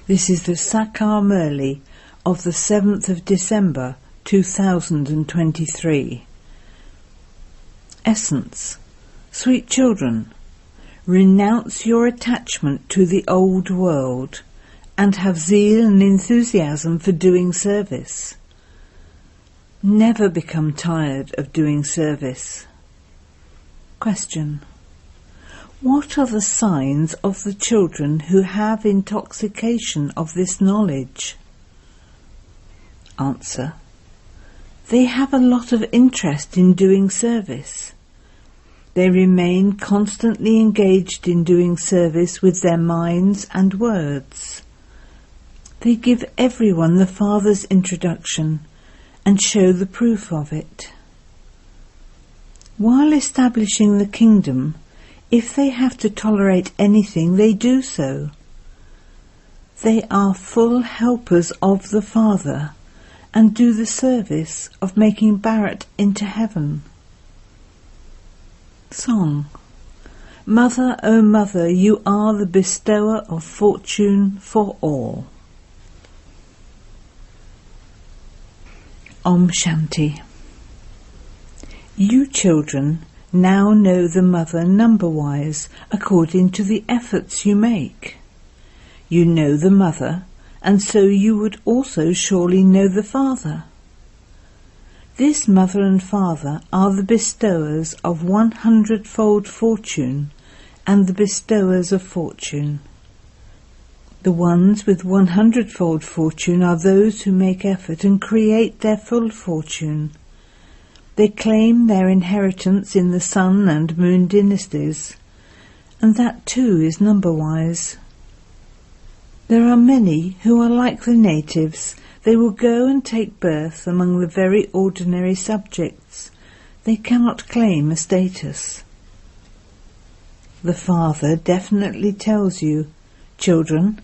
This is the Sakar Murli of the 7th of December 2023. Essence. Sweet children, renounce your attachment to the old world and have zeal and enthusiasm for doing service. Never become tired of doing service. Question. What are the signs of the children who have intoxication of this knowledge? Answer. They have a lot of interest in doing service. They remain constantly engaged in doing service with their minds and words. They give everyone the Father's introduction and show the proof of it. While establishing the kingdom, if they have to tolerate anything, they do so. They are full helpers of the Father and do the service of making Bharat into heaven. Song. Mother, O Mother, you are the bestower of fortune for all. Om Shanti. You children now know the Mother number-wise according to the efforts you make. You know the Mother, and so you would also surely know the Father. This Mother and Father are the bestowers of 100-fold fortune and the bestowers of fortune. The ones with 100-fold fortune are those who make effort and create their full fortune. They claim their inheritance in the sun and moon dynasties, and that too is number-wise. There are many who are like the natives. They will go and take birth among the very ordinary subjects. They cannot claim a status. The Father definitely tells you, children,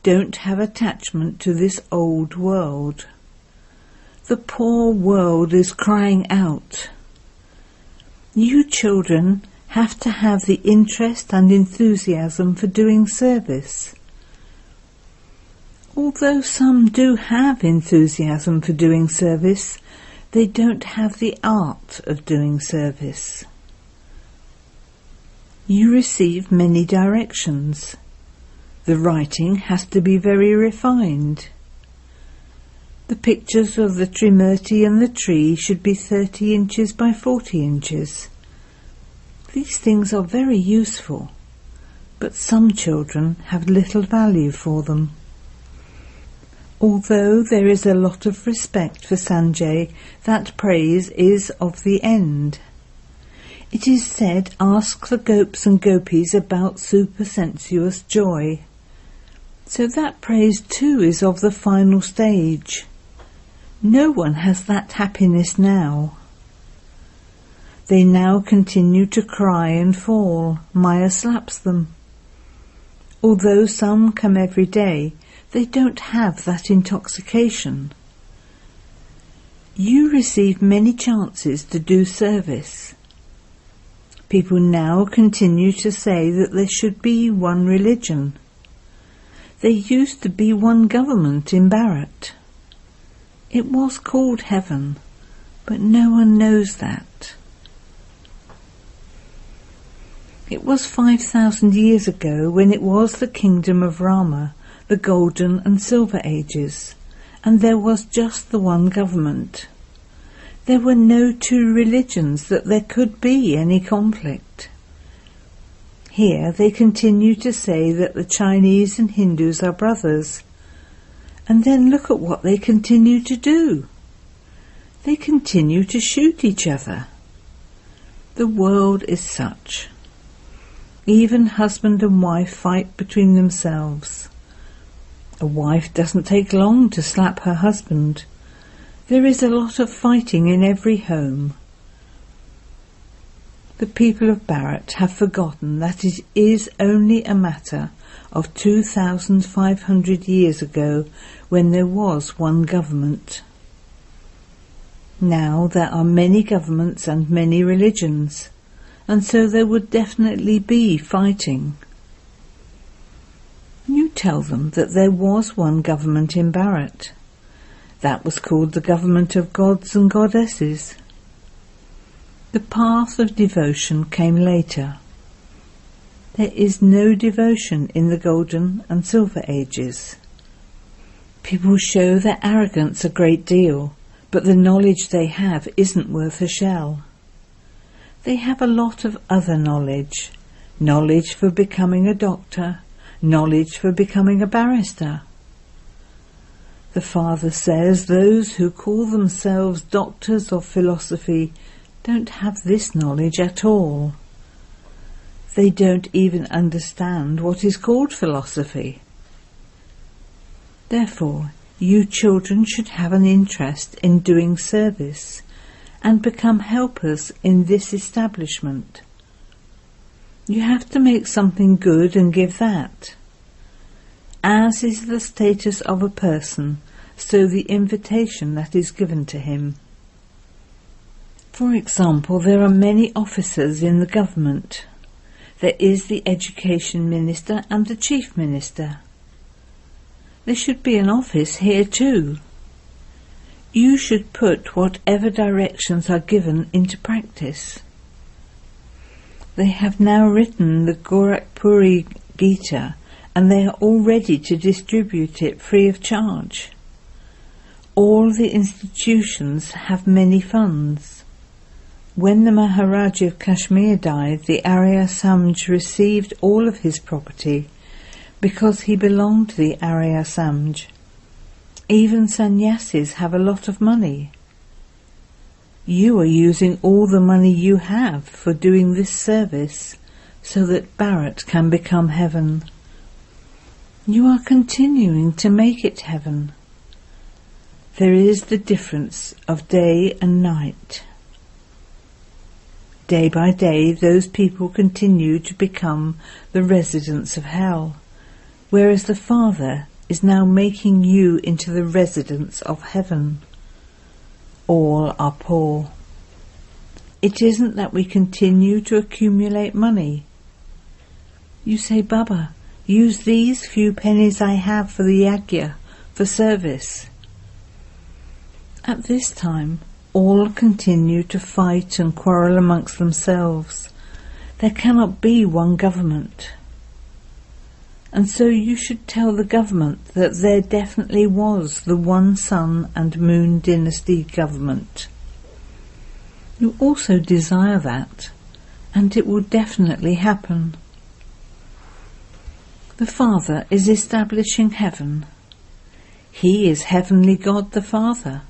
don't have attachment to this old world. The poor world is crying out. You children have to have the interest and enthusiasm for doing service. Although some do have enthusiasm for doing service, they don't have the art of doing service. You receive many directions. The writing has to be very refined. The pictures of the Trimurti and the tree should be 30 inches by 40 inches. These things are very useful, but some children have little value for them. Although there is a lot of respect for Sanjay, that praise is of the end. It is said, ask the gopes and gopis about supersensuous joy. So that praise too is of the final stage. No one has that happiness now. They now continue to cry and fall. Maya slaps them. Although some come every day, they don't have that intoxication. You receive many chances to do service. People now continue to say that there should be one religion. There used to be one government in Bharat. It was called heaven, but no one knows that. It was 5,000 years ago when it was the kingdom of Rama, the golden and silver ages, and there was just the one government. There were no two religions that there could be any conflict. Here they continue to say that the Chinese and Hindus are brothers. And then look at what they continue to do. They continue to shoot each other. The world is such. Even husband and wife fight between themselves. A wife doesn't take long to slap her husband. There is a lot of fighting in every home. The people of Bharat have forgotten that it is only a matter of 2,500 years ago when there was one government. Now there are many governments and many religions, and so there would definitely be fighting. You tell them that there was one government in Bharat. That was called the government of gods and goddesses. The path of devotion came later. There is no devotion in the Golden and Silver Ages. People show their arrogance a great deal, but the knowledge they have isn't worth a shell. They have a lot of other knowledge. Knowledge for becoming a doctor, knowledge for becoming a barrister. The Father says those who call themselves doctors of philosophy don't have this knowledge at all. They don't even understand what is called philosophy. Therefore, you children should have an interest in doing service and become helpers in this establishment. You have to make something good and give that. As is the status of a person, so the invitation that is given to him. For example, there are many officers in the government. There is the Education Minister and the Chief Minister. There should be an office here too. You should put whatever directions are given into practice. They have now written the Gorakhpuri Gita and they are all ready to distribute it free of charge. All the institutions have many funds. When the Maharaja of Kashmir died, the Arya Samaj received all of his property because he belonged to the Arya Samaj. Even sannyasis have a lot of money. You are using all the money you have for doing this service so that Bharat can become heaven. You are continuing to make it heaven. There is the difference of day and night. Day by day, those people continue to become the residents of hell, whereas the Father is now making you into the residents of heaven. All are poor. It isn't that we continue to accumulate money. You say, Baba, use these few pennies I have for the yajna, for service. At this time, all continue to fight and quarrel amongst themselves. There cannot be one government. And so you should tell the government that there definitely was the one sun and moon dynasty government. You also desire that, and it will definitely happen. The Father is establishing heaven. He is Heavenly God the Father.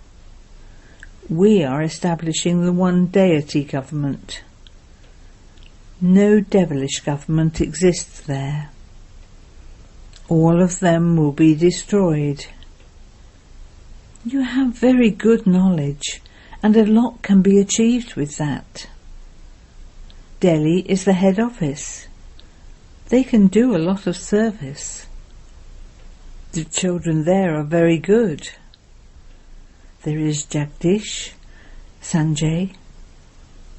We are establishing the one deity government. No devilish government exists there. All of them will be destroyed. You have very good knowledge, and a lot can be achieved with that. Delhi is the head office. They can do a lot of service. The children there are very good. There is Jagdish, Sanjay.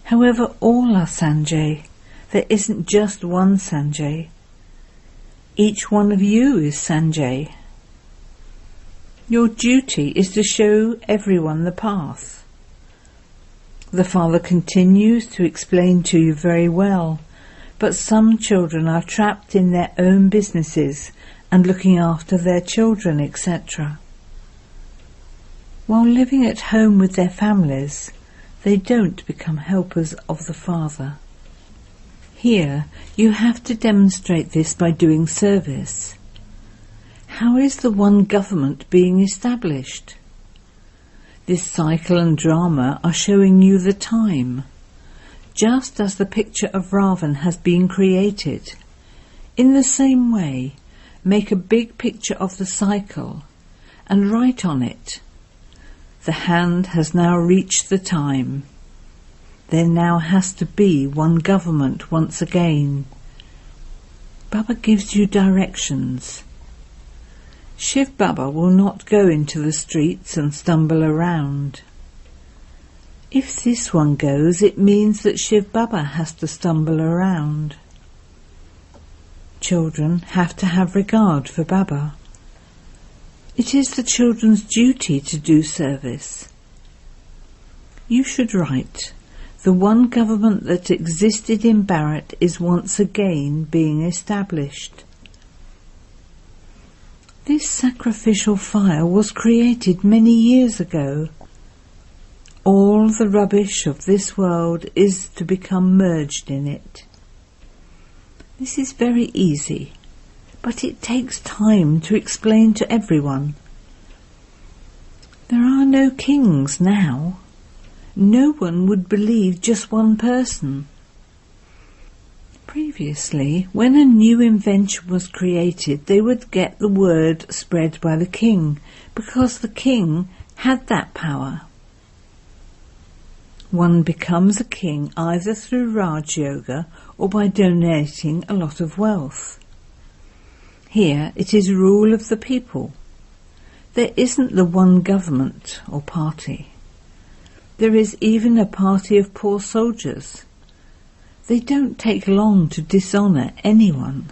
However, all are Sanjay. There isn't just one Sanjay. Each one of you is Sanjay. Your duty is to show everyone the path. The Father continues to explain to you very well, but some children are trapped in their own businesses and looking after their children, etc. While living at home with their families, they don't become helpers of the Father. Here, you have to demonstrate this by doing service. How is the one government being established? This cycle and drama are showing you the time, just as the picture of Ravan has been created. In the same way, make a big picture of the cycle and write on it, "The hand has now reached the time. There now has to be one government once again." Baba gives you directions. Shiv Baba will not go into the streets and stumble around. If this one goes, it means that Shiv Baba has to stumble around. Children have to have regard for Baba. It is the children's duty to do service. You should write, "The one government that existed in Bharat is once again being established." This sacrificial fire was created many years ago. All the rubbish of this world is to become merged in it. This is very easy, but it takes time to explain to everyone. There are no kings now. No one would believe just one person. Previously, when a new invention was created, they would get the word spread by the king, because the king had that power. One becomes a king either through Raj Yoga or by donating a lot of wealth. Here it is rule of the people. There isn't the one government or party. There is even a party of poor soldiers. They don't take long to dishonour anyone.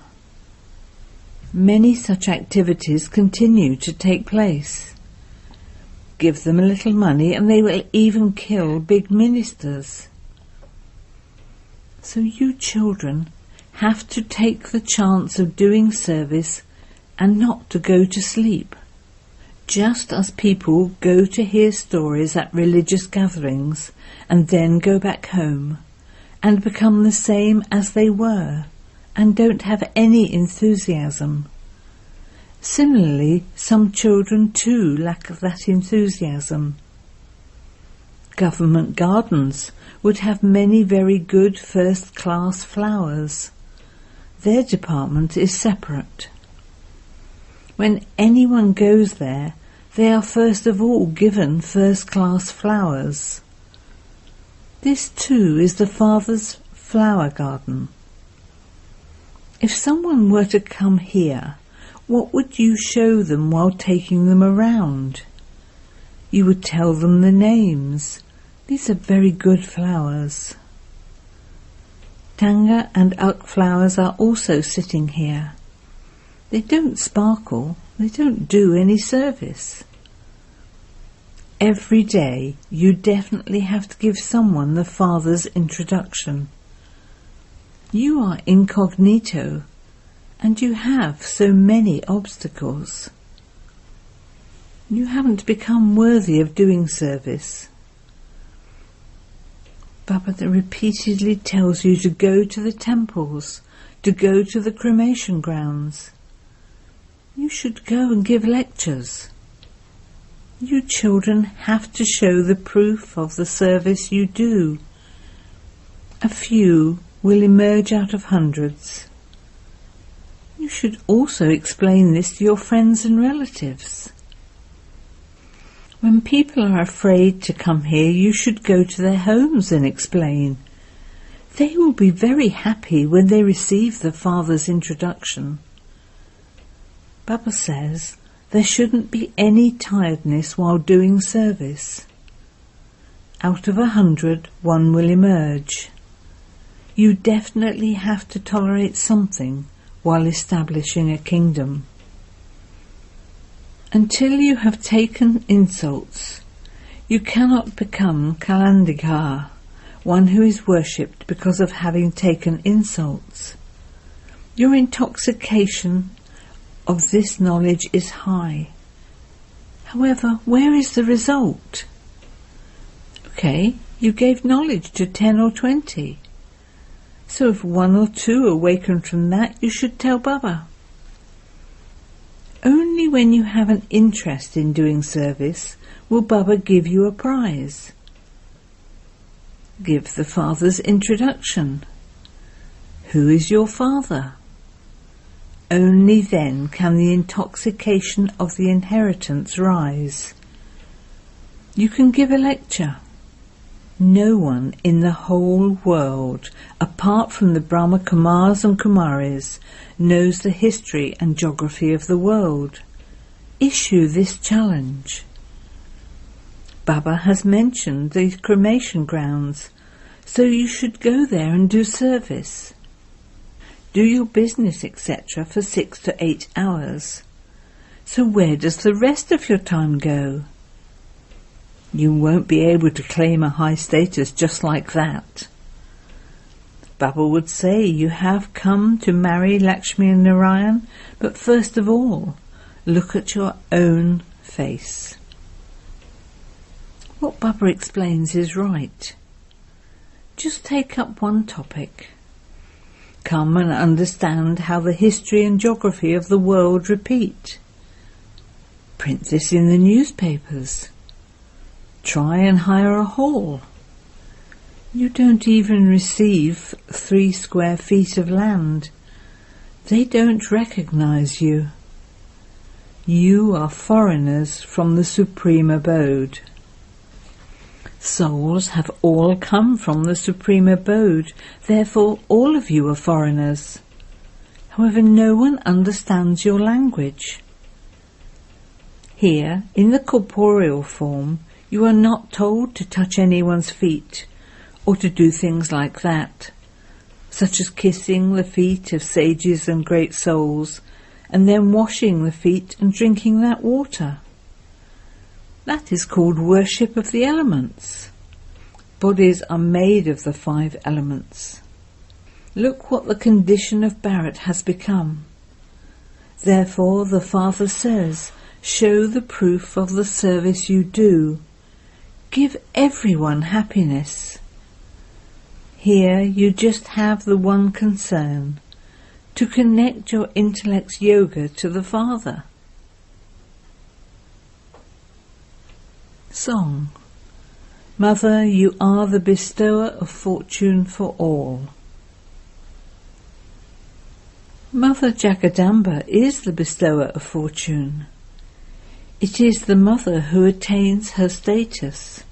Many such activities continue to take place. Give them a little money and they will even kill big ministers. So you children have to take the chance of doing service and not to go to sleep. Just as people go to hear stories at religious gatherings and then go back home and become the same as they were and don't have any enthusiasm. Similarly, some children too lack that enthusiasm. Government gardens would have many very good first-class flowers. Their department is separate. When anyone goes there, they are first of all given first-class flowers. This too is the Father's flower garden. If someone were to come here, what would you show them while taking them around? You would tell them the names. These are very good flowers. Tanga and Uk flowers are also sitting here. They don't sparkle, they don't do any service. Every day you definitely have to give someone the Father's introduction. You are incognito, and you have so many obstacles. You haven't become worthy of doing service. Baba repeatedly tells you to go to the temples, to go to the cremation grounds. You should go and give lectures. You children have to show the proof of the service you do. A few will emerge out of hundreds. You should also explain this to your friends and relatives. When people are afraid to come here, you should go to their homes and explain. They will be very happy when they receive the Father's introduction. Baba says there shouldn't be any tiredness while doing service. Out of 100, one will emerge. You definitely have to tolerate something while establishing a kingdom. Until you have taken insults, you cannot become Kalandikar, one who is worshipped because of having taken insults. Your intoxication of this knowledge is high. However, where is the result? Okay, you gave knowledge to 10 or 20. So if 1 or 2 awaken from that, you should tell Baba. Only when you have an interest in doing service will Baba give you a prize. Give the Father's introduction. Who is your Father? Only then can the intoxication of the inheritance rise. You can give a lecture. No one in the whole world, apart from the Brahma Kumars and Kumaris, knows the history and geography of the world. Issue this challenge. Baba has mentioned the cremation grounds, so you should go there and do service. do your business, etc. for 6 to 8 hours. So where does the rest of your time go? You won't be able to claim a high status just like that. Baba would say you have come to marry Lakshmi and Narayan, but first of all, look at your own face. What Baba explains is right. Just take up one topic. Come and understand how the history and geography of the world repeat. Print this in the newspapers. Try and hire a hall. You don't even receive 3 square feet of land. They don't recognize you. You are foreigners from the supreme abode. Souls have all come from the supreme abode, therefore all of you are foreigners. However, no one understands your language. Here, in the corporeal form, you are not told to touch anyone's feet, or to do things like that, such as kissing the feet of sages and great souls, and then washing the feet and drinking that water. That is called worship of the elements. Bodies are made of the 5 elements. Look what the condition of Bharat has become. Therefore the Father says, show the proof of the service you do. Give everyone happiness. Here you just have the one concern, to connect your intellect's yoga to the Father. Song. Mother, you are the bestower of fortune for all. Mother Jagadamba is the bestower of fortune. It is the mother who attains her status.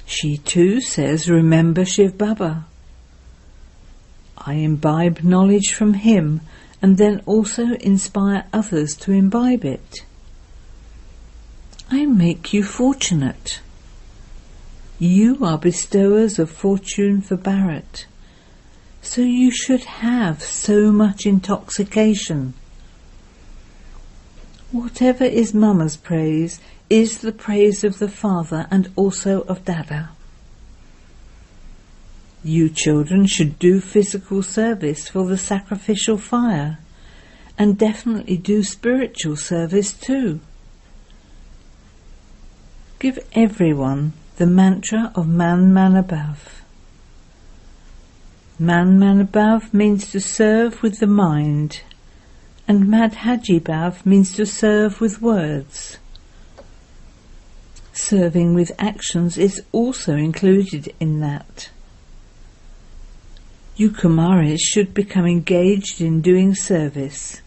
She too says, remember Shiv Baba. I imbibe knowledge from him and then also inspire others to imbibe it. I make you fortunate. You are bestowers of fortune for Bharat, so you should have so much intoxication. Whatever is Mama's praise is the praise of the Father and also of Dada. You children should do physical service for the sacrificial fire, and definitely do spiritual service too. Give everyone the mantra of Man Man Above. Man Man Above means to serve with the mind, and Madhaji Bhav means to serve with words. Serving with actions is also included in that. You Kumaris should become engaged in doing service.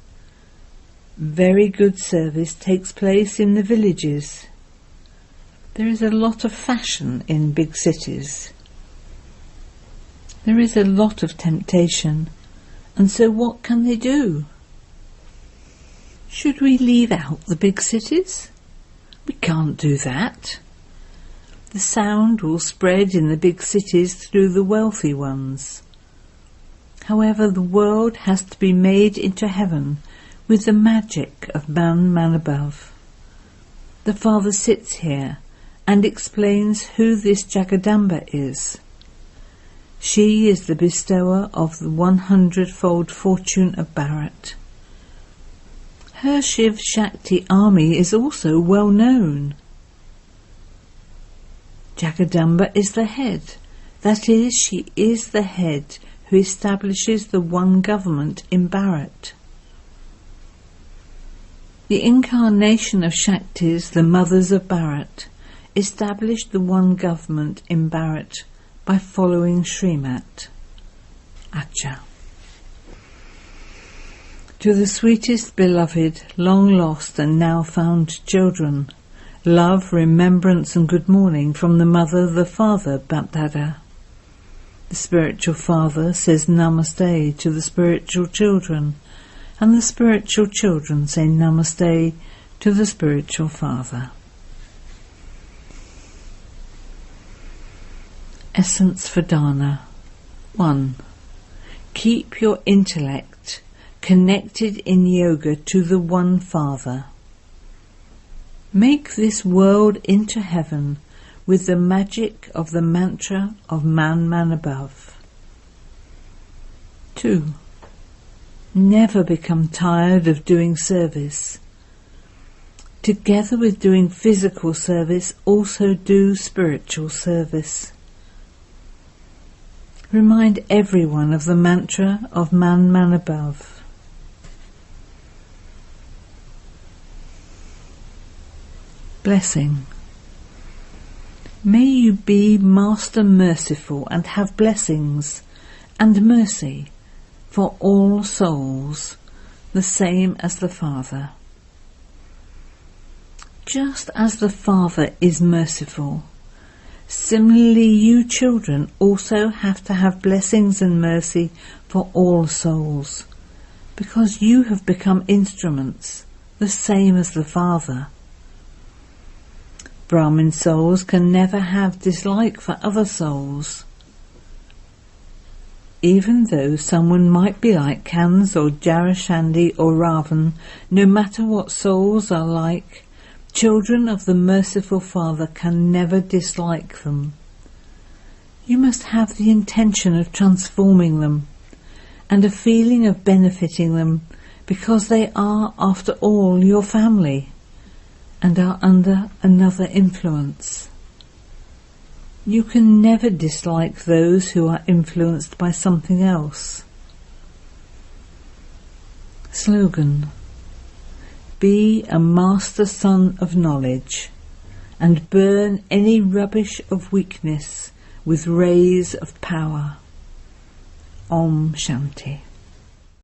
Very good service takes place in the villages. There is a lot of fashion in big cities. There is a lot of temptation, and so what can they do? Should we leave out the big cities? We can't do that. The sound will spread in the big cities through the wealthy ones. However, the world has to be made into heaven with the magic of Man Man Above. The Father sits here and explains who this Jagadamba is. She is the bestower of the 100-fold fortune of Bharat. Her Shiv Shakti army is also well known. Jagadamba is the head, that is, she is the head who establishes the one government in Bharat. The incarnation of Shaktis, the mothers of Bharat, established the one government in Bharat by following Srimat. Acha. To the sweetest beloved, long lost and now found children, love, remembrance and good morning from the mother, the father, Bapdada. The spiritual father says Namaste to the spiritual children, and the spiritual children say Namaste to the spiritual father. Essence for Dana. 1. Keep your intellect connected in yoga to the One Father. Make this world into heaven with the magic of the mantra of Man, Man above. 2. Never become tired of doing service. Together with doing physical service, also do spiritual service. Remind everyone of the mantra of Man, Man above. Blessing. May you be Master merciful and have blessings and mercy for all souls, the same as the Father. Just as the Father is merciful, similarly you children also have to have blessings and mercy for all souls, because you have become instruments, the same as the Father. Brahmin souls can never have dislike for other souls. Even though someone might be like Kans or Jarashandi or Ravan, no matter what souls are like, children of the merciful Father can never dislike them. You must have the intention of transforming them and a feeling of benefiting them, because they are, after all, your family and are under another influence. You can never dislike those who are influenced by something else. Slogan: Be a master son of knowledge and burn any rubbish of weakness with rays of power. Om Shanti.